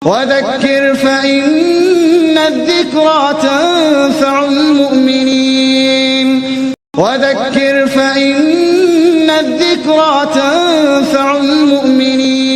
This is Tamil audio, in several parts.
وذكر فإن الذكرى تنفع المؤمنين وذكر فإن الذكرى تنفع المؤمنين.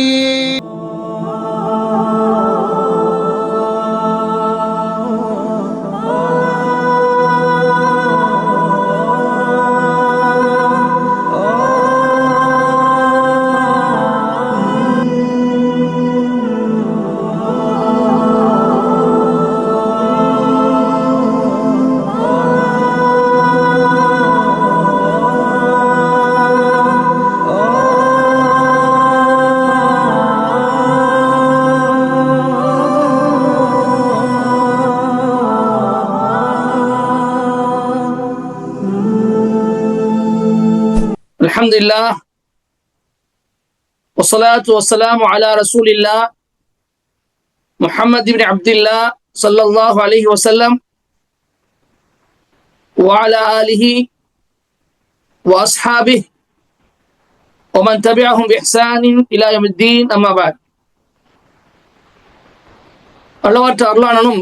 அல்ஹம்துலில்லாஹ் வஸ்ஸலாத்து வஸ்ஸலாமு அலா ரசூலில்லாஹ் முஹம்மது இப்னு அப்துல்லாஹ் ஸல்லல்லாஹு அலைஹி வஸல்லம் வ அலா ஆலிஹி வ அஸ்ஹாபிஹி வ மன் தபிஅஹும் பிஇஹ்சானின் இலா யௌமித்தீன். அம்மா பஅத். அளவற்ற அருளாளனும்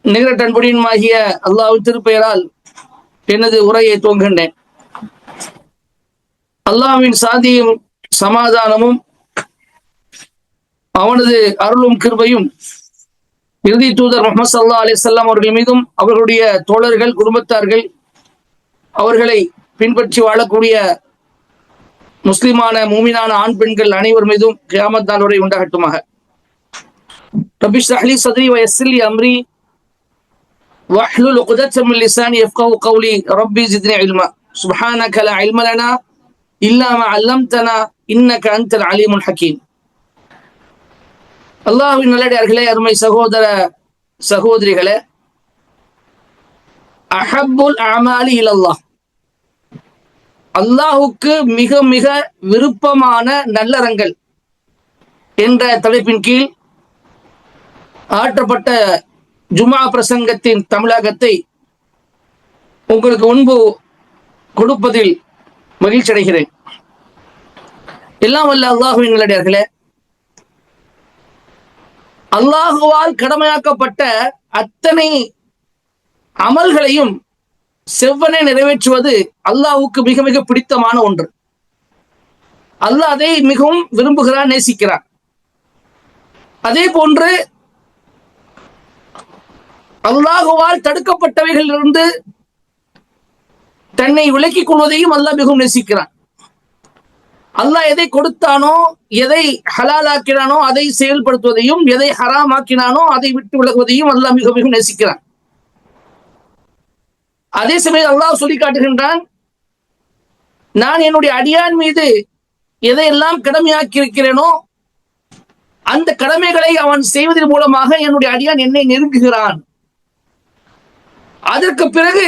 நிகரற்ற அன்புடையனுமாகிய அல்லாஹ்வின் திருப்பெயரால் எனது உரையை துவங்குகின்றேன். அல்லாஹ்வின் சாந்தியும் சமாதானமும் அவனது அருளும் கிருபையும் இறுதி தூதர் முஹம்மது ஸல்லல்லாஹு அலைஹி வஸல்லம் அவர்கள் மீதும் அவர்களுடைய தோழர்கள் குடும்பத்தார்கள் அவர்களை பின்பற்றி வாழக்கூடிய முஸ்லிமான மூமினான ஆண் பெண்கள் அனைவர் மீதும் கியாமத் நாள் வரை உண்டாகட்டுமாக. ரப்பி ஷ்ரஹ் லி ஸத்ரி வ யஸ்ஸிர் லி அம்ரி வஹ்லுல் உக்தத்தம் மின் லிசானி யஃப்கஹு கௌலி ரப்பி ஜித்னி இல்மா சுப்ஹானக லா இல்ம லனா இல்லாம அல்லம்தனா இன்னக அன்தல் அலீமுல் ஹக்கீம். அல்லாஹ்வின் நல்லடியார்களே, அருமை சகோதர சகோதரிகளே, அஹப்புல் அமாலி இலல்லாஹ், அல்லாஹுக்கு மிக மிக விருப்பமான நல்லறங்கள் என்ற தலைப்பின் கீழ் ஆற்றப்பட்ட ஜுமா பிரசங்கத்தின் தமிழகத்தை உங்களுக்கு முன்பு கொடுப்பதில் மகிழ்ச்சி அடைகிறேன். எல்லாம் வல்ல அல்லாஹுவின் நல்லடியார்களே, அல்லாஹுவால் கடமையாக்கப்பட்ட அத்தனை அமல்களையும் செவ்வனே நிறைவேற்றுவது அல்லாஹுக்கு மிக மிக பிடித்தமான ஒன்று. அல்லாஹ் அதை மிகவும் விரும்புகிறான், நேசிக்கிறான். அதே போன்று அல்லாஹுவால் தடுக்கப்பட்டவைகளிலிருந்து தன்னை விலக்கிக் கொள்வதையும் அல்லாஹ் மிகவும் நேசிக்கிறான். அல்லாஹ் எதை கொடுத்தானோ, எதை ஹலாலாக்கினானோ அதை செயல்படுத்துவதையும், எதை ஹராம் ஆக்கினானோ அதை விட்டு விலகுவதையும் அல்லாஹ் மிக மிக நேசிக்கிறான். அதே சமயம் அல்லாஹ் சொல்லி காட்டுகின்றான், நான் என்னுடைய அடியான் மீது எதையெல்லாம் கடமையாக்கி இருக்கிறேனோ அந்த கடமைகளை அவன் செய்வதன் மூலமாக என்னுடைய அடியான் என்னை நெருங்குகிறான். அதற்கு பிறகு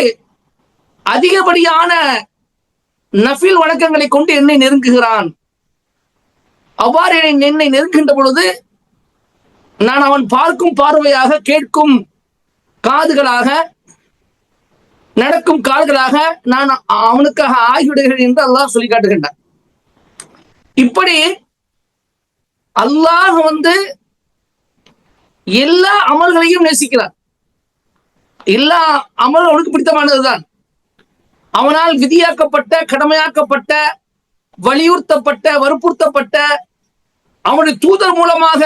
அதிகப்படியான நஃபில் வணக்கங்களை கொண்டு என்னை நெருங்குகிறான். அவ்வாறு என்னை நெருங்குகின்ற பொழுது நான் அவன் பார்க்கும் பார்வையாக, கேட்கும் காதுகளாக, நடக்கும் கால்களாக நான் அவனுக்காக ஆகிவிடுகிறேன் என்று அல்லாஹ் சொல்லி காட்டுகின்றான். இப்படி அல்லாஹ் எல்லா அமல்களையும் நேசிக்கிறான். எல்லா அமலும் அவனுக்கு பிடித்தமானதுதான். அவனால் விதியாக்கப்பட்ட, கடமையாக்கப்பட்ட, வலியுறுத்தப்பட்ட, வற்புறுத்தப்பட்ட அவனுடைய தூதர் மூலமாக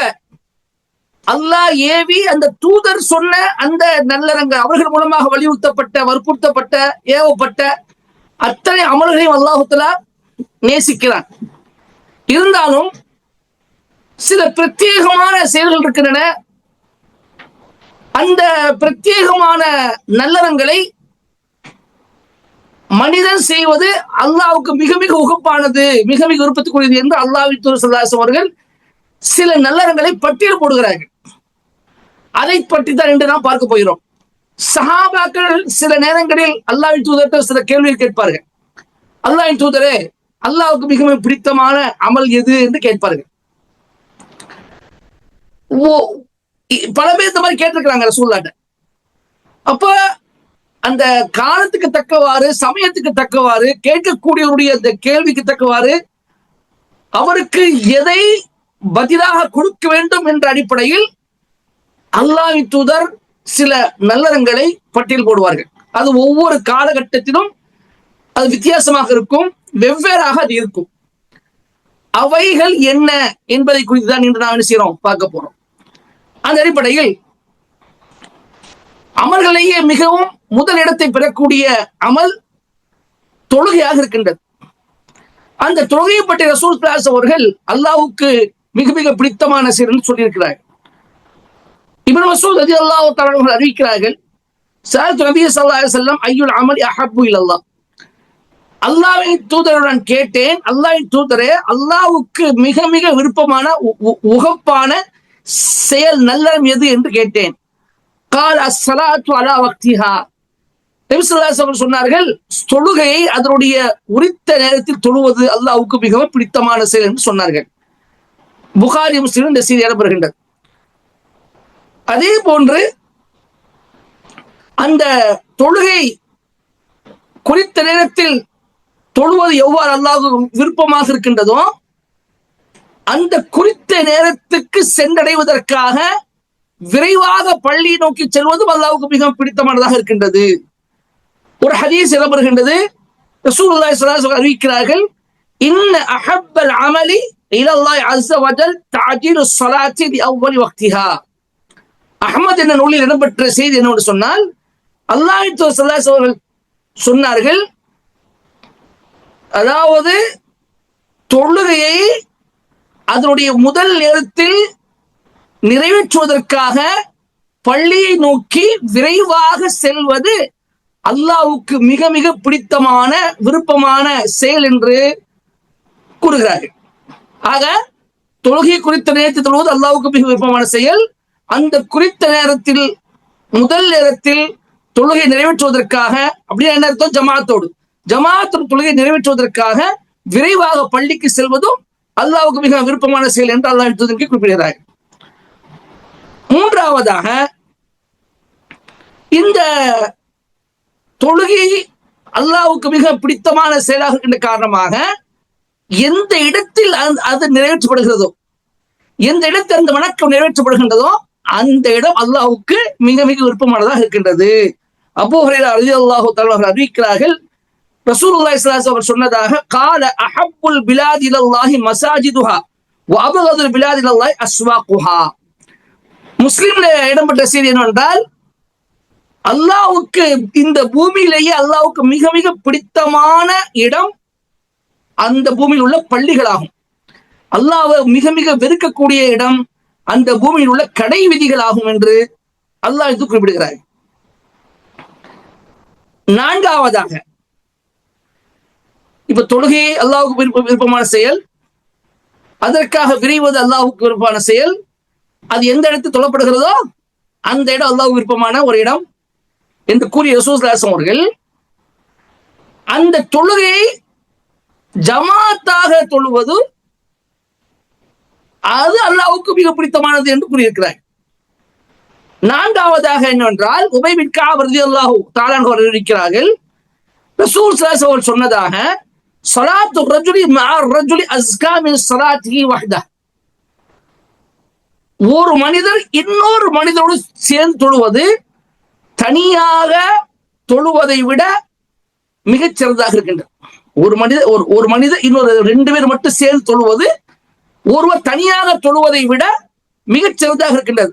அல்லாஹ் ஏவி அந்த தூதர் சொன்ன அந்த நல்லறங்க அவர்கள் மூலமாக வலியுறுத்தப்பட்ட, வற்புறுத்தப்பட்ட, ஏவப்பட்ட அத்தனை அமல்களையும் அல்லாஹ் தஆலா நேசிக்கிறான். இருந்தாலும் சில பிரத்யேகமான செயல்கள் இருக்கின்றன. அந்த பிரத்யேகமான நல்லறங்களை மனிதன் செய்வது அல்லாஹ்வுக்கு மிக மிக உகப்பானது, மிக மிக விருப்பத்துக்குரியது என்று அல்லாஹ்வின் தூதர் ஸல்லல்லாஹு அலைஹி வஸல்லம் அவர்கள் சில நல்லறங்களை பட்டியல் போடுகிறார்கள். அதை பற்றி தான் இன்று நாம் பார்க்க போகிறோம். சஹாபாக்கள் சில நேரங்களில் அல்லாஹ்வின் தூதர்கிட்ட சில கேள்விகள் கேட்பார்கள். அல்லாஹ்வின் தூதரே, அல்லாஹ்வுக்கு மிக மிக பிடித்தமான அமல் எது என்று கேட்பார்கள். பல பேர் இந்த மாதிரி கேட்டிருக்கிறாங்க ரசூலுல்லாஹ்ட்ட. அப்ப அந்த காலத்துக்கு தக்கவாறு, சமயத்துக்கு தக்கவாறு, கேட்கக்கூடியவருடைய அந்த கேள்விக்கு தக்கவாறு அவருக்கு எதை பதிலாக கொடுக்க வேண்டும் என்ற அடிப்படையில் அல்லாஹ்வின் தூதர் சில நல்லறங்களை பட்டியல் போடுவார்கள். அது ஒவ்வொரு காலகட்டத்திலும் அது வித்தியாசமாக இருக்கும், வெவ்வேறாக அது இருக்கும். அவைகள் என்ன என்பதை குறித்து தான் இன்று நாம் என்ன செய்யறோம், பார்க்க போறோம். அந்த அடிப்படையில் அமல்களையே மிகவும் முதல் இடத்தை பெறக்கூடிய அமல் தொழுகையாக இருக்கின்றது. அந்த தொழுகையை பற்றி ரசூல் அவர்கள் அல்லாஹ்வுக்கு மிக மிக பிடித்தமான செயல் சொல்லியிருக்கிறார்கள். இப்னு மஸ்ஊத் ரலியல்லாஹு தஆலா அவர்கள் அறிவிக்கிறார்கள், ஸஅல்து நபி ஸல்லல்லாஹு அலைஹி வஸல்லம் அய்யுல் அமலி அஹப்பு இலல்லாஹ், அல்லாஹ்வின் தூதருடன் கேட்டேன், அல்லாஹ்வின் தூதரே அல்லாஹ்வுக்கு மிக மிக விருப்பமான உகப்பான செயல் நல்லறம் எது என்று கேட்டேன். கால் அஸ்ஸலாத்து அலா வக்திஹா, நபி ஸல்லல்லாஹு அலைஹி வஸல்லம் சொன்னார்கள், தொழுகையை அதனுடைய உரித்த நேரத்தில் தொழுவது அல்லாஹ்வுக்கு மிகவும் பிடித்தமான செயல் என்று சொன்னார்கள். புகாரி முஸ்லிம் இந்த செய்தி இடம்பெறுகின்றது. அதே போன்று அந்த தொழுகை குறித்த நேரத்தில் தொழுவது எவ்வாறு அல்லாஹ்வுக்கு விருப்பமாக இருக்கின்றதோ அந்த குறித்த நேரத்துக்கு சென்றடைவதற்காக விரைவாக பள்ளி நோக்கி செல்வதும் அல்லாஹ்வுக்கு மிகவும் பிடித்தமானதாக இருக்கின்றது. ஒரு ஹதீஸ் இடம்பெறுகின்றது, ரசூலுல்லாஹி ஸல்லல்லாஹு அலைஹி வஸல்லம் அறிவிக்கிறார்கள், இன்ன அஹப்பல் அமலி இலல்லாஹி அஸ்ஸ வஜல் தஅஜீலு ஸலாத்தி லி அவ்வலி வக்திஹா. அஹ்மத் என்ற நூலில் இடம்பெற்ற செய்தி என்னவென்று சொன்னால், அல்லாஹ்வின் தூதர் ஸல்லல்லாஹு அலைஹி வஸல்லம் சொன்னார்கள், அதாவது தொழுகையை அதனுடைய முதல் நேரத்தில் நிறைவேற்றுவதற்காக பள்ளியை நோக்கி விரைவாக செல்வது அல்லாஹ்வுக்கு மிக மிக பிடித்தமான விருப்பமான செயல் என்று கூறுகிறார்கள். ஆக தொழுகை குறித்த நேரத்தில் தொழுவது அல்லாஹ்வுக்கு மிக விருப்பமான செயல். அந்த குறித்த நேரத்தில் முதல் நேரத்தில் தொழுகை நிறைவேற்றுவதற்காக, அப்படியே என்ன அர்த்தம், ஜமாத்தோடு தொழுகை நிறைவேற்றுவதற்காக விரைவாக பள்ளிக்கு செல்வதும் அல்லாஹ்வுக்கு மிக விருப்பமான செயல் என்று அல்லாஹ் குறிப்பிடுகிறார். மூன்றாவதாக, இந்த தொழுகை அல்லாஹ்வுக்கு மிக பிடித்தமான செயலாக இருக்கின்ற காரணமாக எந்த இடத்தில் அது நிறைவேற்றப்படுகிறதோ, எந்த இடத்தில் அந்த வணக்கம் நிறைவேற்றப்படுகின்றதோ அந்த இடம் அல்லாஹ்வுக்கு மிக மிக விருப்பமானதாக இருக்கின்றது. அபூ ஹுரைரா ரலியல்லாஹு தஆலா அவர்கள் அறிவிக்கிறார்கள், ரசூலுல்லாஹி ஸல்லல்லாஹு அலைஹி வஸல்லம் சொன்னதாக, கால அஹப்புல் பிலாதி இலல்லாஹி மசாஜிதுஹா வ அபகதுல் பிலாதி இலல்லாஹி அஸ்வாகுஹா. முஸ்லிம்ல இடம்பெற்ற செய்தி என்னவென்றால், அல்லாஹ்வுக்கு இந்த பூமியிலேயே அல்லாஹ்வுக்கு மிக மிக பிடித்தமான இடம் அந்த பூமியில் உள்ள பள்ளிகளாகும். அல்லாஹ்வை மிக மிக வெறுக்கக்கூடிய இடம் அந்த பூமியில் உள்ள கடை விதிகளாகும் என்று அல்லாஹ் இது குறிப்பிடுகிறார். நான்காவதாக, இப்ப தொழுகை அல்லாஹ்வுக்கு விருப்பமான செயல், அதற்காக விரைவது அல்லாஹ்வுக்கு விருப்பமான செயல். அது எந்த இடத்தில் தொழப்படுகிறதோ அந்த இடம் அல்லாஹ்வுக்கு விருப்பமான ஒரு இடம் என்று கூறிய ரசூல் ஸல்லல்லாஹு அலைஹி வஸல்லம் அவர்கள் அந்த தொழுகையை ஜமாத்தாக தொழுவது அது அல்லாஹ்வுக்கு மிக பிடித்தமானது என்று கூறியிருக்கிறார். நான்காவதாக என்னவென்றால், உபை பின் கஅப் ரலியல்லாஹு தஆலா அவர்கள் அறிவிக்கிறார்கள், ரசூல் ஸல்லல்லாஹு அலைஹி வஸல்லம் சொன்னதாக, ஸலாத்து ரஜுலி மஅ ரஜுலி அஸ்கா மின் ஸலாத்திஹி வஹ்தஹ். ஒரு மனிதர் இன்னொரு மனிதரோடு சேர்ந்து தொழுவது தனியாக தொழுவதை விட மிகச் சிறந்ததாக இருக்கின்றது. ஒரு மனிதர் இன்னொரு ரெண்டு பேர் மட்டும் சேர்ந்து தொழுவது ஒருவர் தனியாக தொழுவதை விட மிகச் சிறந்ததாக இருக்கின்றது.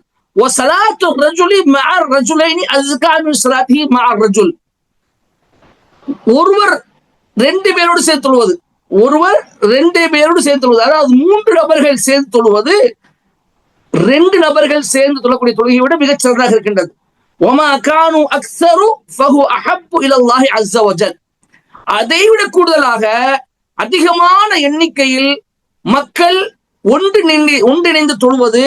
ஒருவர் ரெண்டு பேரோடு சேர்ந்து தொழுவது, அதாவது மூன்று நபர்கள் சேர்ந்து தொழுவது ரெண்டு நபர்கள் சேர்ந்து தொழக்கூடிய தொழுகையை விட மிகச் சிறந்ததாக இருக்கின்றது. அதைவிட கூடுதலாக அதிகமான எண்ணிக்கையில் மக்கள் ஒன்றிணைந்து தொழுவது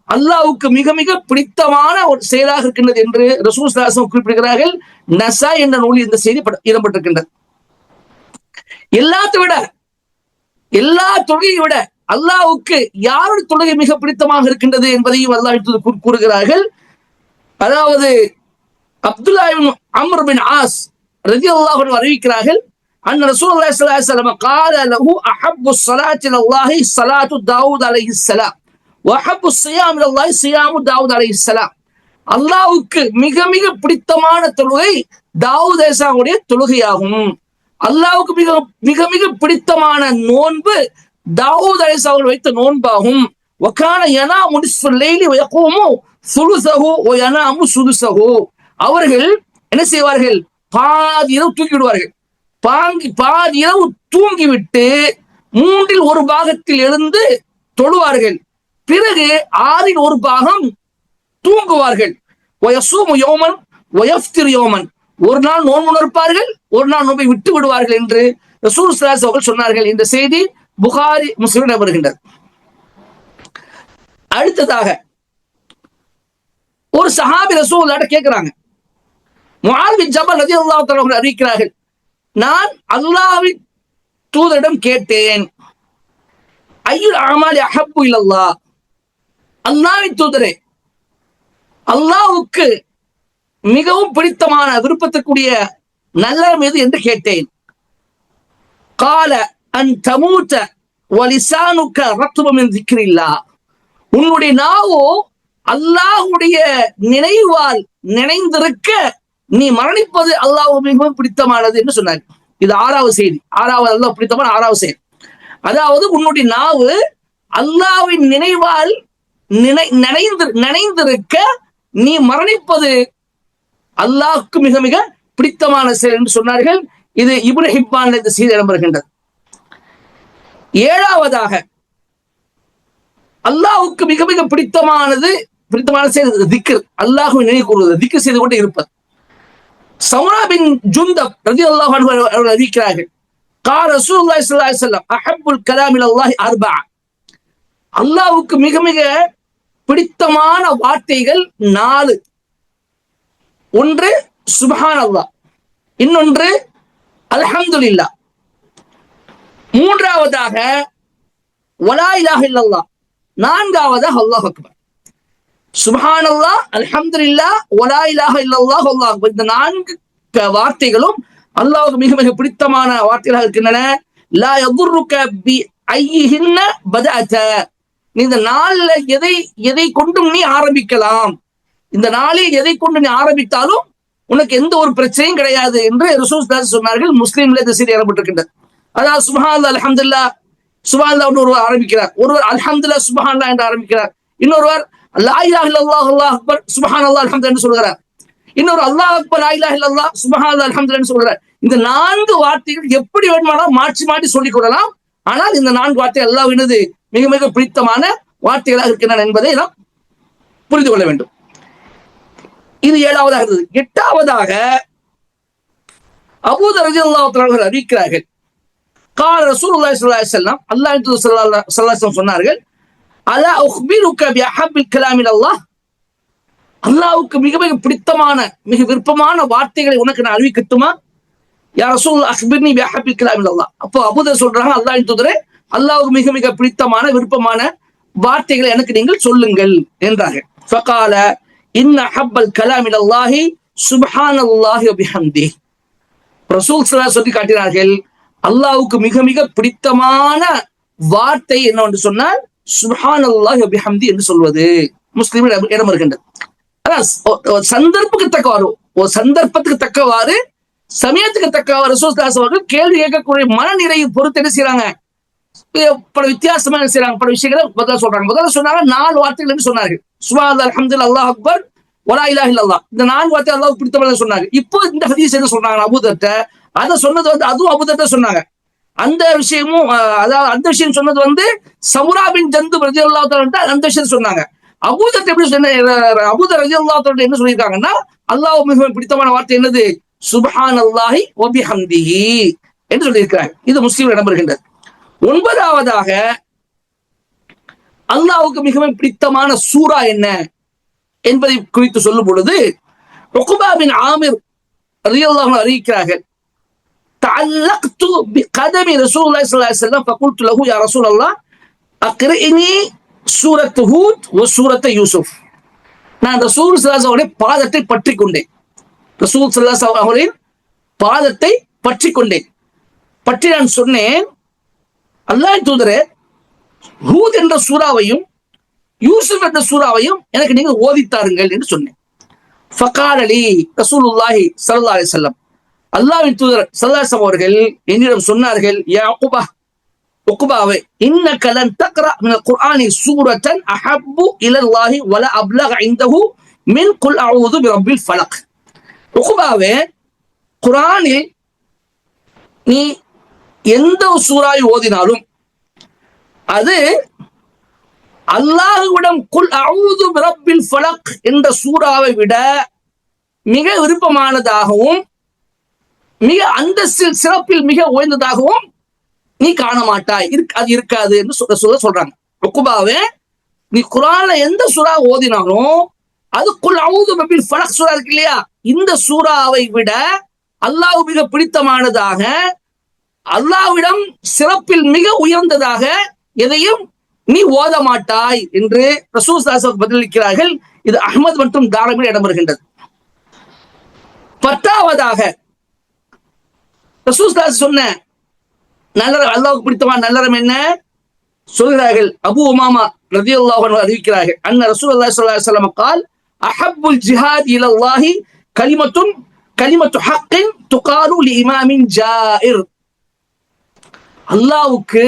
அல்லாஹ்வுக்கு மிக மிக பிடித்தமான ஒரு செயலாக இருக்கின்றது என்று ரசூல் ஸல்லல்லாஹு அலைஹி வஸல்லம் குறிப்பிடுகிறார்கள். நஸா என்ற நூலில் இந்த செய்தி இடம்பெற்றிருக்கின்றது. எல்லா தொழுகையை விட அல்லாஹ்வுக்கு யாருடைய தொழுகை மிக பிடித்தமாக இருக்கின்றது என்பதையும் அல்லாஹ் கூறுகிறார்கள். அதாவது அப்துல்லா இப்னு அம்ர் பின் ஆஸ் ரலியல்லாஹு அன்ஹு அறிவிக்கிறார்கள், أن رسول الله صلى الله عليه وسلم قال له أحب الصلاة إلى الله صلاة داود عليه السلام وأحب الصيام إلى الله صيام داود عليه السلام. அல்லாஹ்வுக்கு மிக மிக பிடித்தமான தொழுகை தாவூத் அலைஹிஸ்ஸலாமுடைய தொழுகையாகும். அல்லாஹ்வுக்கு மிக மிக மிக பிடித்தமான நோன்பு தாவூத் அலைஹிஸ்ஸலாம் வைத்த நோன்பாகும். வகான யனாமு நிஸ்ஃபல் லைலி வ யகூமு சுலுஸஹு வ யனாமு சுலுஸஹு. அவர்கள் என்ன செய்வார்கள்? பாதி இரவு தூங்கி விடுவார்கள். பாதி இரவு தூங்கிவிட்டு மூன்றில் ஒரு பாகத்தில் எழுந்து தொழுவார்கள். பிறகு ஆறில் ஒரு பாகம் தூங்குவார்கள். ஒரு நாள் நோன்பு நோற்பார்கள், ஒரு நாள் நோன்பை விட்டு விடுவார்கள் என்று ரசூல் ஸல்லல்லாஹு அலைஹி வஸல்லம் சொன்னார்கள். இந்த செய்தி புகாரி முஸ்லிமில் வருகின்றது. அடுத்ததாக ஒரு சஹாபி ரசூலுல்லாஹ்ட்ட கேட்கிறாங்க. முஆத் பின் ஜபல் ரலியல்லாஹு தஆலா அவர்கள் அறிவிக்கிறார்கள், நான் அல்லாஹ்வின் தூதரிடம் கேட்டேன், ஐயுல் அமாலி அஹப்பு இலல்லாஹ், அல்லாஹ்வின் தூதரே, அல்லாஹ்வுக்கு மிகவும் பிடித்தமான விருப்பத்துக்குரிய நல்ல மீது என்று கேட்டேன். கால அன் தமூத வலிசானுக்க ரத்பு மின் திக்ரில்லாஹ், உன்னுடைய நாவோ அல்லாஹ்வுடைய நினைவால் நினைந்திருக்க நீ மரணிப்பது அல்லாஹ் மிகவும் பிடித்தமானது என்று சொன்னார். இது ஆறாவது செய்தி, ஆறாவது அல்லாஹ் பிடித்தமான ஆறாவது செய்தி. அதாவது உன்னுடைய நாவு அல்லாஹ்வின் நினைவால் நினைந்திருக்க நீ மரணிப்பது அல்லாஹ்வுக்கு மிக மிக பிடித்தமான செயல் என்று சொன்னார்கள். இது இப்னு ஹிப்பான் இந்த செய்தி இடம்பெறுகின்றது. ஏழாவதாக அல்லாஹ்வுக்கு மிக மிக பிடித்தமான செயல் திக்ர், அல்லாஹ்வை நினைவு கூறுவது, திக்ர் செய்து கொண்டு இருப்பது. சம்ரா பின் ஜுந்தப் ரலியல்லாஹு அன்ஹு அவர்கள் அறிவிக்கிறார்கள், قال رسول الله صلى الله عليه وسلم احب الكلام الى الله اربعه. அல்லாஹ்வுக்கு மிக மிக பிடித்தமான வார்த்தைகள் 4. ஒன்று சுப்ஹானல்லாஹ், இன்னொன்று அல்ஹம்துலில்லாஹ், மூன்றாவதாக வலா இலாஹ இல்லல்லாஹ், நான்காவதாக அல்லாஹ் அக்பர். சுப்ஹானல்லாஹ், அல்ஹம்துலில்லாஹ், வலா இலாஹ இல்லல்லாஹ், அல்லாஹ் அக்பர். இந்த 4 வார்த்தைகளும் அல்லாஹ்வுக்கு மிக மிக பிடித்தமான வார்த்தைகளாக இருக்கின்றன. லா யதுர்ருக பி ஐயிஹின்ன பதஅத, இந்த நாளில் எதை கொண்டும் நீ ஆரம்பிக்கலாம், இந்த நாளில் எதை கொண்டு நீ ஆரம்பித்தாலும் உனக்கு எந்த ஒரு பிரச்சனையும் கிடையாது என்று ரசூல் ஸல்லல்லாஹு அலைஹி வஸல்லம் சொன்னார்கள். முஸ்லிம்ல இந்த செய்தி இடம்பெற்றிருக்கின்றது. அதாவது சுப்ஹானல்லாஹ் அல்ஹம்துலில்லாஹ், சுப்ஹானல்லாஹ் ஒருவர் ஆரம்பிக்கிறார், ஒருவர் அல்ஹம்துலில்லாஹ் சுப்ஹானல்லாஹ் என்று ஆரம்பிக்கிறார், இன்னொருவர் லா இலாஹ இல்லல்லாஹ் அல்லாஹ் அக்பர் சுப்ஹானல்லாஹ் அல்ஹம்துலில்லாஹ் என்று சொல்கிறார், இன்னொரு அல்லாஹ் அக்பர் லா இலாஹ இல்லல்லாஹ் சுப்ஹானல்லாஹ் அல்ஹம்துலில்லாஹ் என்று சொல்கிறார். இந்த 4 வார்த்தைகள் எப்படி வேண்டுமானாலும் மாற்றி மாற்றி சொல்லிக் கொள்ளலாம். ஆனால் இந்த 4 வார்த்தைகள் அல்லாஹ்வினது மிக மிக பிடித்தமான வார்த்தைகளாக இருக்கின்றன என்பதை நாம் புரிந்து கொள்ள வேண்டும். இது 7வதாக இருந்தது. 8வதாக அபூ தர் ரலியல்லாஹு தஆலா அவர்கள் அறிவிக்கிறார்கள், قال رسول الله صلى الله عليه وسلم, அல்லாஹ்வின் தூதர் ஸல்லல்லாஹு அலைஹி வஸல்லம் சொன்னார்கள், அலா உக்பிருக பிஅஹப்பில் கலாம் இலல்லாஹ், அல்லாஹ்வுக்கு மிக மிக பிடித்தமான மிக விருப்பமான வார்த்தைகளை உனக்கு நான் அறிவிக்கட்டுமா? யா ரசூல் அக்பிர்னி பிஅஹப்பில் கலாம் இலல்லாஹ். அப்போ அபூ தர் சொல்றாங்க, அல்லாஹ்வின் தூதரே, அல்லாஹ்வுக்கு மிக மிக பிடித்தமான விருப்பமான வார்த்தைகளை எனக்கு நீங்கள் சொல்லுங்கள் என்றார்கள். ஃபகால இன்ன ஹப்பல் கலாம் இலல்லாஹி சுப்ஹானல்லாஹி வ பிஹம்திஹி. ரசூல் ஸல்லல்லாஹு அலைஹி சொல்லி காட்டினார்கள், அல்லாஹ்வுக்கு மிக மிக பிடித்தமான வார்த்தை என்னவென்று சொன்னால் சுப்ஹானல்லாஹி வ பிஹம்தி என்று சொல்வது. முஸ்லிமில் இடம் இருக்கின்றது. அதான் சந்தர்ப்பத்துக்கு தக்கவாறு சமயத்துக்கு தக்கவாறு ரசூல் ஸல்லல்லாஹு அலைஹி அவர்கள் கேள்வி கேட்கக்கூடிய மனநிலையை பொறுத்து என்ன செய்யறாங்க, பல வித்தியாசமா என்ன செய்யறாங்க, பல விஷயங்களை முதல்ல சொல்றாங்க. முதல்ல சொன்னாங்க 4 வார்த்தைகள் என்று சொன்னார்கள். சுப்ஹானல்லாஹ், அல்ஹம்துலில்லாஹ், அல்லாஹ் அக்பர், வலா இலாஹ இல்லல்லாஹ். இந்த 4 வார்த்தை அல்லாஹ்வுக்கு பிடித்தமான சொன்னாங்க. இப்போ இந்த ஹதீஸ் என்ன சொல்றாங்க, அபூ தர்ட்ட அதை சொன்னது அதுவும் அபூ தர்ட்ட சொன்னாங்க. அந்த விஷயமும் அதாவது அந்த விஷயம் சொன்னது சம்ரா பின் ஜுந்தப் ரலியல்லாஹு தஆலா அந்த விஷயம் சொன்னாங்க. அபூ தர் எப்படி சொன்ன, அபூ தர் ரலியல்லாஹு தஆலா என்ன சொல்லியிருக்காங்கன்னா, அல்லாஹ்வுக்கு மிகவும் பிடித்தமான வார்த்தை என்னது, சுப்ஹானல்லாஹி வ பிஹம்திஹி என்று சொல்லியிருக்கிறாங்க. இது முஸ்லிமில் இடம்பெறுகின்றது. 9வதாக அல்லாஹ்வுக்கு மிகவும் பிடித்தமான சூரா என்ன என்பதை குறித்து சொல்லும் பொழுது உக்பா பின் ஆமிர் ரலியல்லாஹு அன்ஹு அறிவிக்கிறார்கள், தஅல்லக்து பிகதமி ரசூலுல்லாஹி ஸல்லல்லாஹு அலைஹி வஸல்லம் ஃபகுல்து லஹு யா ரசூலல்லாஹ் அக்ரினி சூரத் ஹூத் வ சூரத் யூசுப். நான் ரசூல் ஸல்லல்லாஹு அலைஹி வஸல்லம் பாதத்தை பற்றிக் கொண்டேன், பற்றி நான் சொன்னேன், அல்லாஹ்வின் தூதரே, ஹூத் என்ற சூறாவையும் யூசுப் என்ற சூறாவையும் எனக்கு நீங்க ஓதித்தாருங்கள் என்று சொன்னேன். ஃபகால் அலி ரசூலுல்லாஹி ஸல்லல்லாஹு அலைஹி வஸல்லம், அல்லாஹ்வின் தூதர் ஸல்லல்லாஹு அலைஹி வஸல்லம் அவர்கள் என்னிடம் சொன்னார்கள், யா உக்பாவே, இன்னக லன் தக்ரா மினல் குர்ஆனி சூரத்தன் அஹப்பு இலல்லாஹி வல அப்லக இன்தஹு மின் குல் அஊது பிரப்பில் ஃபலக். உக்பாவே, குர்ஆனில் நீ எந்த சூறாவை ஓதினாலும் அது அல்லாஹ்விடம் குல் அஊது பிரப்பில் ஃபலக் என்ற சூறாவை விட மிக விருப்பமானதாகவும் மிக அந்தஸ்தில் சிறப்பில் மிக உயர்ந்ததாகவும் நீ காண மாட்டாய், அது இருக்காது என்று சொல்றாங்க. உக்பாவே, நீ குர்ஆன்ல எந்த சூறா ஓதினாலும் அது குல் அஊது பிரப்பில் ஃபலக் சூறா இருக்கு இல்லையா, இந்த சூறாவை விட அல்லாஹ் மிக பிடித்தமானதாக, அல்லாஹ்விடம் சிறப்பில் மிக உயர்ந்ததாக எதையும் நீ ஓத மாட்டாய் என்று ரசூல் ஸல்லல்லாஹு அலைஹி வஸல்லம் பதிலளிக்கிறார்கள். இது அஹ்மத் மற்றும் தாரமில் இடம்பெறுகின்றது. 10வது ரசூல் ஸல்லல்லாஹு அலைஹி வஸல்லம் சொன்ன நல்லறம், அல்லாஹ்வுக்கு பிடித்தமான நல்லறம் என்ன சொல்கிறார்கள்? அபூ உமாமா ரலியல்லாஹு அன்ஹு அறிவிக்கிறார்கள், அன்ன ரசூலுல்லாஹி ஸல்லல்லாஹு அலைஹி வஸல்லம் قال அஹப்புல் ஜிஹாத் இலல்லாஹி கலிமத்து ஹக்கின் துகாலு லிஇமாமின் ஜாயிர். அல்லாஹ்வுக்கு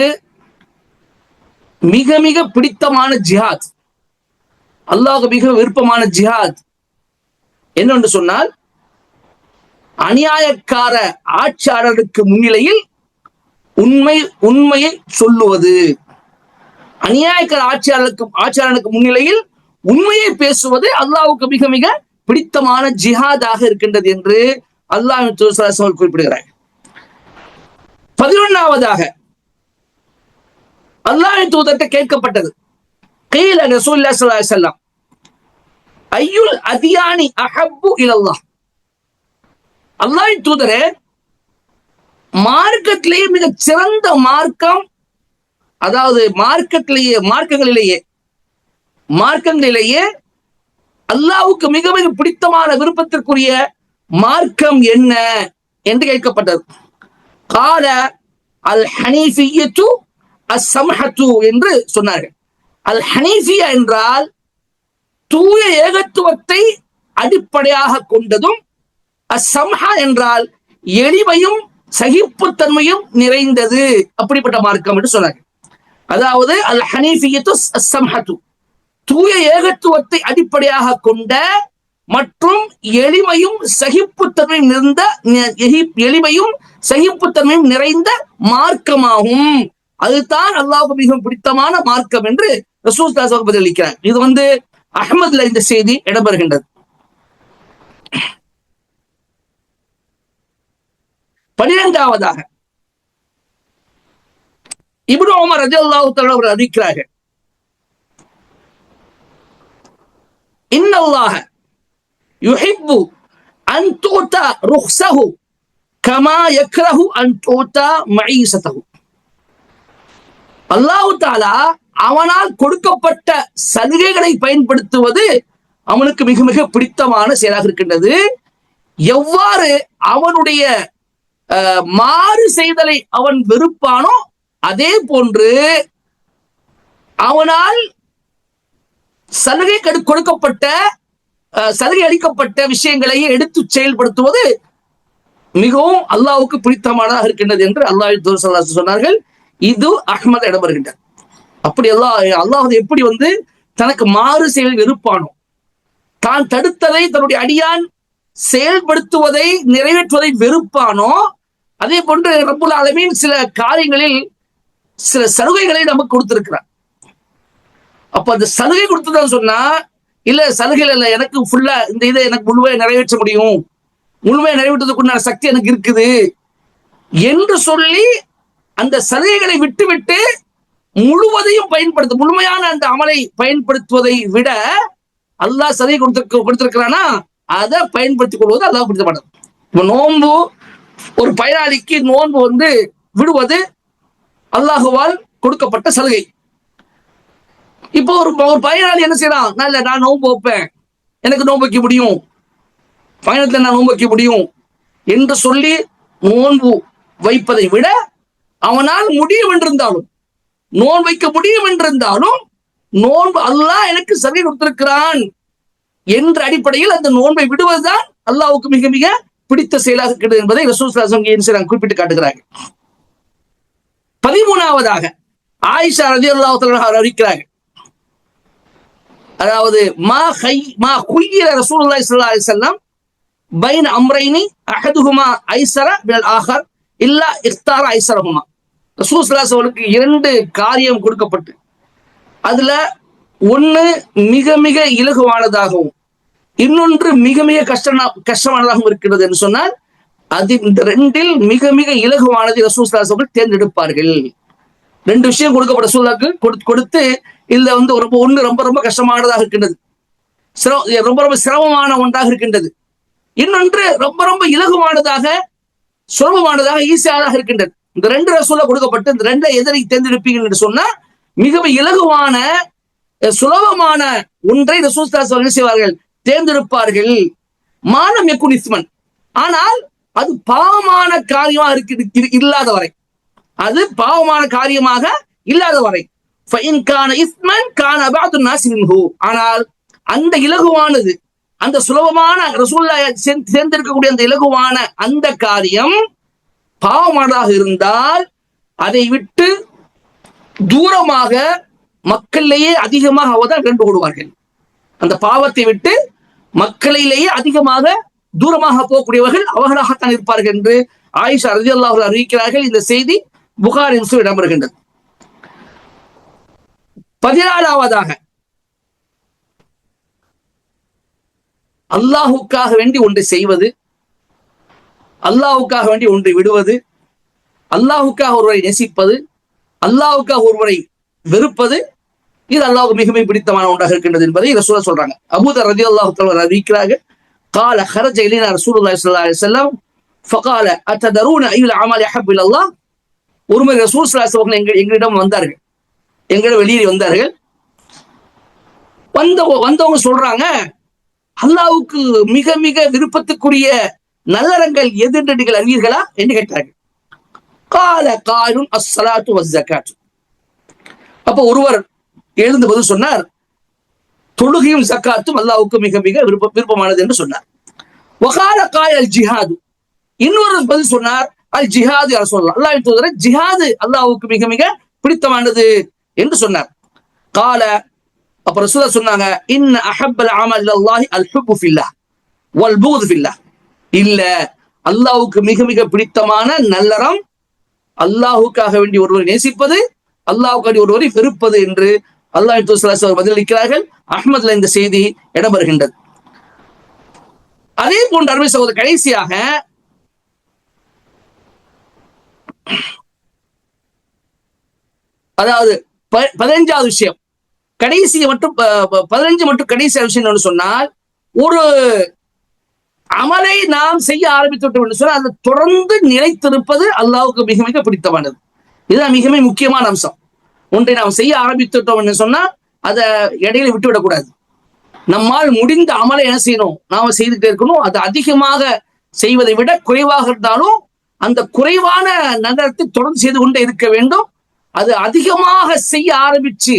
மிக மிக பிடித்தமான ஜிஹாத், அல்லாஹ்வுக்கு மிக விருப்பமான ஜிஹாத் என்னென்று சொன்னால், அநியாயக்கார ஆட்சியாளருக்கு முன்னிலையில் உண்மையை சொல்லுவது. அநியாயக்கார ஆட்சியாளருக்கு முன்னிலையில் உண்மையை பேசுவது அல்லாஹ்வுக்கு மிக மிக பிடித்தமான ஜிஹாதாக இருக்கின்றது என்று அல்லாஹ்வின் தூதர் ஸல்லல்லாஹு அலைஹி வஸல்லம் குறிப்பிடுகிறார். 11வது அல்லாஹ்வின் தூதர்கிட்ட கேட்கப்பட்டது, கீல ரசூலுல்லாஹி ஸல்லல்லாஹு அலைஹி வஸல்லம் ஐயுல் அதியானி அஹப்பு இலல்லாஹ். அல்லாஹ்வின் தூதரே, மார்க்கத்திலேயே மிக சிறந்த மார்க்கம், அதாவது மார்க்கங்களிலேயே அல்லாஹ்வுக்கு மிக மிக பிடித்தமான விருப்பத்திற்குரிய மார்க்கம் என்ன என்று கேட்கப்பட்டது. கால அல் ஹனீஃபிய்யத்து அஸ்ஸம்ஹத்து என்று சொன்னார்கள். அல் ஹனீஃபியா என்றால் தூய ஏகத்துவத்தை அடிப்படையாக கொண்டதும், அஸ்ஸம்ஹா என்றால் எளிமையும் சகிப்புத்தன்மையும் நிறைந்தது, அப்படிப்பட்ட மார்க்கம் என்று சொன்னார்கள். அதாவது அல் ஹனீஃபியத்து அஸ்ஸம்ஹத்து, தூய ஏகத்துவத்தை அடிப்படையாக கொண்ட மற்றும் எளிமையும் சகிப்புத்தன்மையும் நிறைந்த மார்க்கமாகும். அதுதான் அல்லாஹ்வுக்கு மிகவும் பிடித்தமான மார்க்கம் என்று ரசூல் ஸல்லல்லாஹு அலைஹி வஸல்லம் பதிலளிக்கிறார். இது அஹ்மத்ல இந்த செய்தி இடம்பெறுகின்றது. 12வது இப்னு உமர் ரலியல்லாஹு தஆலா அவர்கள் அறிவிக்கிறார்கள், இன்னல்லாஹ யுஹிப்பு அன் துதா ருக்ஸஹு கமா யக்ரஹு அன் துதா மஈஸதஹு. அல்லாஹ் தஆலா அவனால் கொடுக்கப்பட்ட சலுகைகளை பயன்படுத்துவது அவனுக்கு மிக மிக பிடித்தமான செயலாக இருக்கின்றது. எவ்வாறு அவனுடைய மாறு செய்தலை அவன் வெறுப்பானோ அதே போன்று அவனால் சலுகை அளிக்கப்பட்ட விஷயங்களை எடுத்து செயல்படுத்துவது மிகவும் அல்லாஹ்வுக்கு பிடித்தமானதாக இருக்கின்றது என்று அல்லாஹ்வின் தூதர் ஸல்லல்லாஹு அலைஹி வஸல்லம் சொன்னார்கள். இது அஹ்மத் இடம்பெறுகின்றது. அப்படி அல்லாஹ் எப்படி தனக்கு மாறு செயல் வெறுப்பானோ, தான் தடுத்ததை தன்னுடைய அடியான் செயல்படுத்துவதை நிறைவேற்றுவதை வெறுப்பானோ, அதே போன்று ரப்புல் ஆலமீன் சில காரியங்களில் சில சலுகைகளை நமக்கு கொடுத்திருக்கிறார். அப்ப அந்த சலுகை கொடுத்ததான் சொன்னா, இல்ல சலுகைகள் இல்ல, எனக்கு ஃபுல்லா இந்த இதை எனக்கு முழுமையை நிறைவேற்ற முடியும், முழுமையை நிறைவேற்றுவதற்குண்டான சக்தி எனக்கு இருக்குது என்று சொல்லி அந்த சலுகைகளை விட்டுவிட்டு முழுவதையும் முழுமையான அந்த அமலை பயன்படுத்துவதை விட அல்லாஹ் சலுகை கொடுத்திருக்கிறானா அதை பயன்படுத்திக் கொள்வது அல்லாஹ் பிடித்த மாட்டார். இப்ப நோன்பு, ஒரு பயனாளிக்கு நோன்பு விடுவது அல்லாஹுவால் கொடுக்கப்பட்ட சலுகை. இப்போ ஒரு பயனாளி என்ன செய்யறான், நான் நோன்பு வைப்பேன், எனக்கு நோன்பு வைக்க முடியும், பயணத்துல நான் நோன்பு வைக்க முடியும் என்று சொல்லி நோன்பு வைப்பதை விட அவனால் முடியும் என்றிருந்தாலும், நோன்பு வைக்க முடியும் என்றிருந்தாலும், நோன்பு அல்லாஹ் எனக்கு சரி கொடுத்திருக்கிறான் என்ற அடிப்படையில் அந்த நோன்பை விடுவதுதான் அல்லாஹ்வுக்கு மிக மிக பிடித்த செயலாக இருக்கிறது என்பதை ரசூல் ஸல்லல்லாஹு அலைஹி வஸல்லம் குறிப்பிட்டு காட்டுகிறார்கள். 13வது ஆயிஷா ரலியல்லாஹு தஆலா அறிவிக்கிறார்கள், அதாவது மா குய்யிர ரசூலுல்லாஹி ஸல்லல்லாஹு அலைஹி வஸல்லம் பைன அம்ரைனி அஹதுஹுமா ஐஸர மினல் ஆஹர் இல்லா இக்தார ஐஸரஹுமா. ரசூல் ஸல்லல்லாஹு அலைஹி வஸல்லம் 2 காரியம் கொடுக்கப்பட்டு அதுல ஒன்னு மிக மிக இலகுவானதாகவும் இன்னொன்று மிக மிக கஷ்டமானதாகவும் இருக்கிறது என்று சொன்னால், அது இந்த 2ல் மிக மிக இலகுவானதை ரசூல் ஸல்லல்லாஹு அலைஹி வஸல்லம் தேர்ந்தெடுப்பார்கள். 2 விஷயம் கொடுக்கப்பட்ட ரசூலுல்லாஹ்க்கு கொடுத்து இதுல ஒன்று ரொம்ப ரொம்ப கஷ்டமானதாக இருக்கின்றது, ரொம்ப ரொம்ப சிரமமான ஒன்றாக இருக்கின்றது. இன்னொன்று ரொம்ப ரொம்ப இலகுவானதாக சுலபமானதாக ஈஸியானதாக இருக்கின்றது. இந்த 2 ரசூலுல்லாஹ் கொடுக்கப்பட்டு இந்த 2 எதனை தேர்ந்தெடுப்பீர்கள் என்று சொன்னா, மிகவும் இலகுவான சுலபமான ஒன்றை ரசூல் ஸல்லல்லாஹு அலைஹி வஸல்லம் செய்வார்கள், தேர்ந்தெடுப்பார்கள். மானம் யகுன் இஸ்மன், ஆனால் அது பாவமான காரியமாக இல்லாத வரை, அது பாவமான காரியமாக இல்லாத வரை. ஃபஇன் கான இஸ்மன் கான பஅது நாஸ் மின்ஹு, ஆனால் அந்த இலகுவானது, அந்த சுலபமான ரசூலுல்லாஹ் தேர்ந்தெடுக்கக்கூடிய அந்த இலகுவான அந்த காரியம் பாவமானதாக இருந்தால் அதை விட்டு தூரமாக மக்களிலேயே அதிகமாக அவதான் கண்டு கொள்வார்கள். அந்த பாவத்தை விட்டு மக்களிலேயே அதிகமாக தூரமாக போகக்கூடியவர்கள் அவர்களாகத்தான் இருப்பார்கள் என்று ஆயிஷா ரலியல்லாஹு அன்ஹா அறிவிக்கிறார்கள். இந்த செய்தி புகாரி முஸ்லிமில் இடம்பெறுகின்றது. 14வது அல்லாஹுக்காக வேண்டி ஒன்றை செய்வது, அல்லாஹுக்காக வேண்டி ஒன்றை விடுவது, அல்லாஹுக்காக ஒருவரை நேசிப்பது, அல்லாஹுக்காக ஒருவரை வெறுப்பது, இது அல்லாஹ்வுக்கு மிகவும் பிடித்தமான ஒன்றாக இருக்கின்றது என்பதை ரசூலுல்லாஹ் சொல்றாங்க. அபூதர் ரலியல்லாஹு தஆலா அறிவிக்கிறார்கள், قال خرج الينا رسول الله صلى الله عليه وسلم فقال اتدرون اي العمل احب الى الله. ஒருமுறை ரசூல் ஸல்லல்லாஹு அலைஹி வஸல்லம் எங்களிடம் வந்தார்கள், எங்களிடம் வெளியே வந்தார்கள். வந்தவங்க சொல்றாங்க, அல்லாஹ்வுக்கு மிக மிக விருப்பத்துக்குரிய நல்லறங்கள் எது என்று நீங்கள் அறிவீர்களா என்று கேட்டார்கள். قال قائل الصلاه والزكاه. அப்ப ஒருவர் எழுந்து பதில் சொன்னார், தொழுகையும் ஜக்காத்தும் அல்லாஹ்வுக்கு மிக மிக விருப்பமானது என்று சொன்னார். வகால காய் அல் ஜிஹாது. இன்னொரு பதில் சொன்னார், அல் ஜிஹாது யார் சொல்லலாம், அல்லாஹ்வின் தூதரே ஜிஹாது அல்லாஹ்வுக்கு மிக மிக பிடித்தமானது என்று சொன்னார். கால அப்ப ரசூலுல்லாஹ் சொன்னாங்க, இன்ன அஹப்பல் அமல் இலல்லாஹி அல் ஹுப்பு ஃபில்லாஹ் வல் புக்து ஃபில்லாஹ். இல்ல, அல்லாஹ்வுக்கு மிக மிக பிடித்தமான நல்லறம் அல்லாஹ்வுக்காக வேண்டி ஒருவரை நேசிப்பது, அல்லாஹ்வுக்காக ஒருவரை வெறுப்பது என்று அல்லாஹ்வின் தூதர் ஸல்லல்லாஹு அலைஹி வஸல்லம் பதிலளிக்கிறார்கள். அஹ்மத்ல இந்த செய்தி இடம்பெறுகின்றது. அதே போன்ற அருமை சகோதரர், கடைசியாக அதாவது 15வது விஷயம், கடைசி மட்டும் 15 மட்டும் கடைசி விஷயம் என்று சொன்னால், ஒரு அமலை நாம் செய்ய ஆரம்பித்து விட்டோம் என்று சொன்னால் அதை தொடர்ந்து நிலைத்திருப்பது அல்லாஹ்வுக்கு மிக மிக பிடித்தமானது. இதுதான் மிக மிக முக்கியமான அம்சம். ஒன்றை நாம் செய்ய ஆரம்பித்து விட்டோம் என்று சொன்னால் அதை இடையில விட்டுவிடக் கூடாது. நம்மால் முடிந்த அமலை என்ன செய்யணும், நாம செய்துகிட்டே இருக்கணும். அது அதிகமாக செய்வதை விட குறைவாக இருந்தாலும் அந்த குறைவான நகரத்தை தொடர்ந்து செய்து கொண்டே இருக்க வேண்டும். அது அதிகமாக செய்ய ஆரம்பிச்சு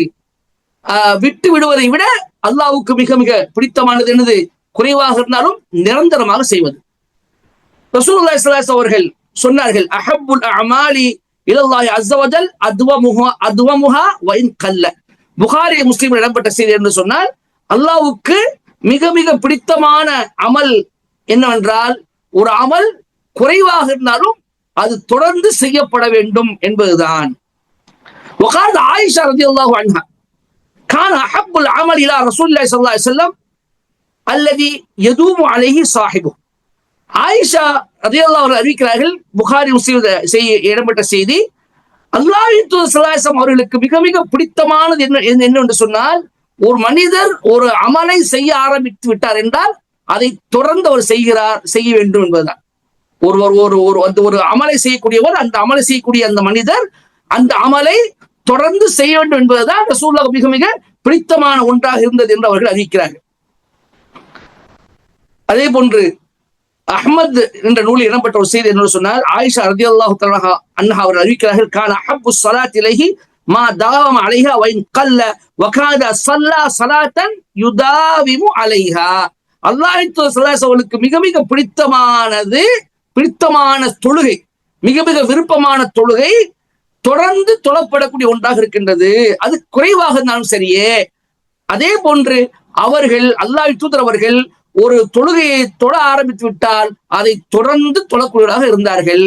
விட்டு விடுவதை விட அல்லாஹ்வுக்கு மிக மிக பிடித்தமானது என்னது, குறைவாக இருந்தாலும் நிரந்தரமாக செய்வது. ரசூலுல்லாஹி ஸல்லல்லாஹு அலைஹி வஸல்லம் அவர்கள் சொன்னார்கள், அஹப்புல் அமாலி இலல்லாஹி அஸ்ஸ வஜல் அத்வமுஹா வ இன் கல்ல. புகாரி முஸ்லிமில் இடம்பெற்ற செய்தி என்று சொன்னால், அல்லாஹ்வுக்கு மிக மிக பிடித்தமான அமல் என்னவென்றால், ஒரு அமல் குறைவாக இருந்தாலும் அது தொடர்ந்து செய்யப்பட வேண்டும் என்பதுதான். وقال عائشة رضي الله عنها كان أحب العمل إلى رسول الله صلى الله عليه وسلم الذي يدوم عليه صاحبه. ஆயிஷா ரலியல்லாஹு அன்ஹா அறிவிக்கிறார்கள், புகாரி முஸ்லிம் இடம்பெற்ற செய்தி, அல்லாஹ்வின் தூதர் ஸல்லல்லாஹு அலைஹி வஸல்லம் அவர்களுக்கு மிக மிக பிடித்தமானது என்னவென்று சொன்னால், ஒரு மனிதர் ஒரு அமலை செய்ய ஆரம்பித்து விட்டார் என்றால் அதை தொடர்ந்து அவர் செய்ய வேண்டும் என்பதுதான். ஒரு அமலை செய்யக்கூடியவர், அந்த அமலை செய்யக்கூடிய அந்த மனிதர் அந்த அமலை தொடர்ந்து செய்ய வேண்டும் என்பதுதான் ரசூலுல்லாஹ் மிக மிக பிடித்தமான ஒன்றாக இருந்தது என்று அவர்கள் அறிவிக்கிறார்கள். அதே போன்று அஹ்மத் என்ற நூலில் இடம்பெற்ற ஒரு செய்தி என்ன சொன்னால், ஆயிஷா ரலியல்லாஹு தஆலா அன்ஹா அவர் அறிவிக்கிறார்கள், கான அஹப்பு ஸலாத் இலைஹி மா தாவம அலைஹா வ இன் கல்ல வ காத ஸல்லா ஸலாத்தன் யுதாவிமு அலைஹா. அல்லாஹ்வின் தூதர் ஸல்லல்லாஹு அலைஹி வஸல்லம் மிக மிக பிடித்தமான தொழுகை, மிக மிக விருப்பமான தொழுகை தொடர்ந்து தொழப்படக்கூடிய ஒன்றாக இருக்கின்றது. அது குறைவாக இருந்தாலும் சரியே. அதே போன்று அவர்கள் அல்லாஹ்வின் தூதர் அவர்கள் ஒரு தொழுகையை தொழ ஆரம்பித்து விட்டால் அதை தொடர்ந்து தொழக்கூடியவராக இருந்தார்கள்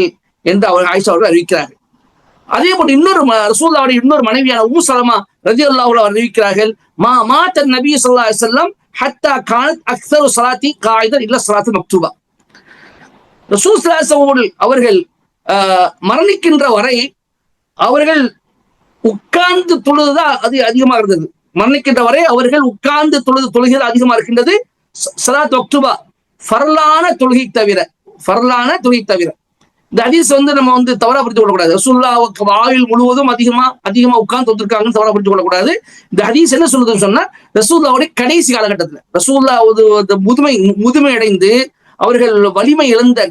என்று அவர் ஆயிஷா அவர்கள் அறிவிக்கிறார்கள். அதே போன்று ரசூலுல்லாஹ்வுடைய இன்னொரு மனைவியான உம்மு ஸலமா ரலியல்லாஹு அன்ஹா அறிவிக்கிறார்கள், மாத நபி ஸல்லல்லாஹு அலைஹி வஸல்லம் ஹத்தா கானத் அக்ஸரு ஸலாத்தி காயிதன் இல்ல ஸலாத்து மக்தூபா. ரசூல் ஸல்லல்லாஹு அலைஹி வஸல்லம் அவர்கள் மரணிக்கின்ற வரை அவர்கள் உட்கார்ந்து தொழுதுதான் அது அதிகமாக இருந்தது. மரணிக்கின்ற வரை அவர்கள் உட்கார்ந்து தொழுகிறது அதிகமா இருக்கின்றது. ஸலாத் மக்தூபா ஃபர்லான தொழுகை தவிர. இந்த ஹதீஸ் நம்ம தவறா புரிந்து கொள்ளக்கூடாது. ரசூலுல்லாஹ் வாயில் முழுவதும் அதிகமா உட்கார்ந்து தொழுதிருக்காங்கன்னு தவறா புரிந்து கொள்ளக்கூடாது. இந்த ஹதீஸ் என்ன சொல்லுதுன்னு சொன்னா, ரசூலுல்லாஹ்வுடைய கடைசி காலகட்டத்தில் ரசூலுல்லாஹ் முதுமை அடைந்து அவர்கள் வலிமை இழந்த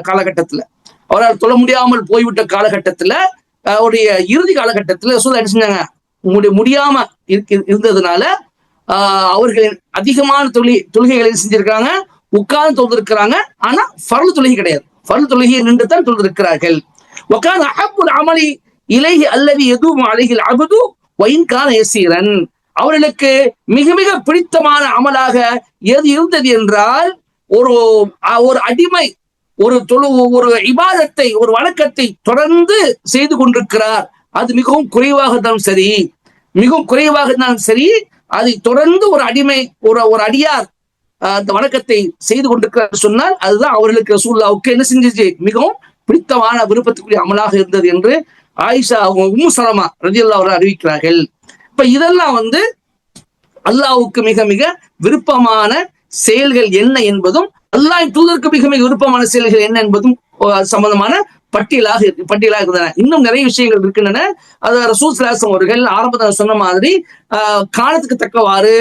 காலகட்டத்தில், அவரால் தொழ முடியாமல் போய்விட்ட காலகட்டத்துல, அவருடைய இறுதி காலகட்டத்துல ரசூலுல்லாஹ் என்ன செஞ்சாங்க, முடியாம இருந்ததுனால அவர்கள் அதிகமான தொழுகைகளை செஞ்சிருக்காங்க, உட்கார்ந்து தொழுதிருக்கிறாங்க. ஆனா ஃபர்ல் தொழுகை கிடையாது. ஃபர்ல் தொழுகையை நின்று தான் தொழுதிருக்கிறார்கள். வகான அஹப்புல் அமலி இலைஹி அல்லதி யதூமு அலைஹில் அப்து வ இன் கான யஸீரன். அவர்களுக்கு மிக மிக பிடித்தமான அமலாக எது இருந்தது என்றால், ஒரு அடிமை ஒரு இபாதத்தை, ஒரு வணக்கத்தை தொடர்ந்து செய்து கொண்டிருக்கிறார். அது மிகவும் குறைவாக இருந்தாலும் சரி, அதை தொடர்ந்து ஒரு அடிமை, ஒரு அடியார் அந்த வணக்கத்தை செய்து கொண்டிருக்கிறார் சொன்னால் அதுதான் அவர்களுக்கு ரசூலுல்லாஹ்வுக்கு என்ன செஞ்சிச்சு, மிகவும் பிடித்தமான விருப்பத்துக்குரிய அமலாக இருந்தது என்று ஆயிஷா உம்மு ஸலமா ரலியல்லாஹு அன்ஹா அறிவிக்கிறார்கள். இப்ப இதெல்லாம் அல்லாஹ்வுக்கு மிக மிக விருப்பமான செயல்கள் என்ன என்பதும், அல்லாஹ்வின் தூதருக்கு மிக மிக விருப்பமான செயல்கள் என்ன என்பதும் சம்பந்தமான பட்டியலாக இருந்தன. இன்னும் நிறைய விஷயங்கள் இருக்கின்றன. அது ரசூல் ஸல்லல்லாஹு அலைஹி வஸல்லம் அவர்கள் ஆரம்பத்தில் சொன்ன மாதிரி காலத்துக்கு தக்கவாறு,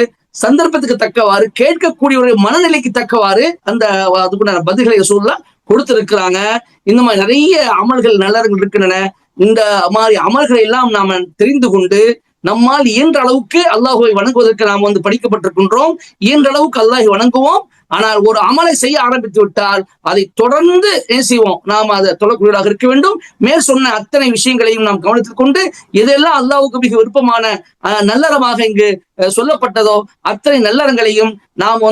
சந்தர்ப்பத்துக்கு தக்கவாறு, கேட்கக்கூடியவருடைய மனநிலைக்கு தக்கவாறு அதுக்குண்டான பதில்களை ரசூலுல்லாஹ் கொடுத்திருக்கிறாங்க. இந்த மாதிரி நிறைய அமல்கள் நல்லறங்கள் இருக்கின்றன. இந்த மாதிரி அமல்களை எல்லாம் நாம தெரிந்து கொண்டு நம்மால் இயன்ற அளவுக்கு அல்லாஹ்வை வணங்குவதற்கு நாம் படிக்கப்பட்டிருக்கின்றோம். இயன்ற அளவுக்கு அல்லாஹ்வை வணங்குவோம். ஆனால் ஒரு அமலை செய்ய ஆரம்பித்து விட்டால் அதை தொடர்ந்து செய்வோம். நாம் அதை தொழக்கூடியவராக இருக்க வேண்டும். மேல் சொன்ன அத்தனை விஷயங்களையும் நாம் கவனத்தில் கொண்டு எதெல்லாம் அல்லாஹ்வுக்கு மிக விருப்பமான நல்லறமாக இங்கு சொல்லப்பட்டதோ அத்தனை நல்லறங்களையும் நாம்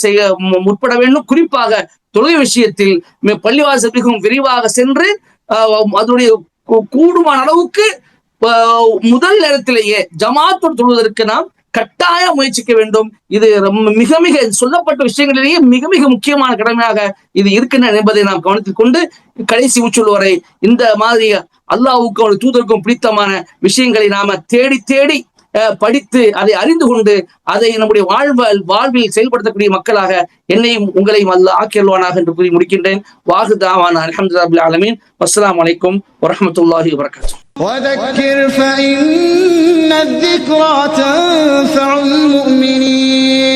செய்ய முற்பட வேண்டும். குறிப்பாக தொழுகை விஷயத்தில் பள்ளிவாசல் மிகவும் விரிவாக சென்று அதனுடைய கூடுமான அளவுக்கு முதல் நேரத்திலேயே ஜமாத்தோடு தொழுவதற்கு நாம் கட்டாய முயற்சிக்க வேண்டும். இது மிக மிக சொல்லப்பட்ட விஷயங்களிலேயே மிக மிக முக்கியமான கடமையாக இது இருக்கின்றன என்பதை நாம் கவனத்தில் கொண்டு கடைசி உச்சல் வரை இந்த மாதிரி அல்லாஹ்வுக்கும் அவருடைய தூதருக்கும் பிடித்தமான விஷயங்களை நாம தேடி தேடி படித்து அதை அறிந்து கொண்டு அதை நம்முடைய வாழ்வில் செயல்படுத்தக்கூடிய மக்களாக என்னையும் உங்களையும் அல்லாஹ் ஆக்கியல்வானாக என்று கூறி முடிக்கின்றேன். வாஹு தாவானா அல்ஹம்துலில்லாஹி ரப்பில் ஆலமீன். வஸ்ஸலாமு அலைக்கும் வரஹ்மத்துல்லாஹி வபரகாத்துஹு. وذكر فإن الذكرى تنفع المؤمنين.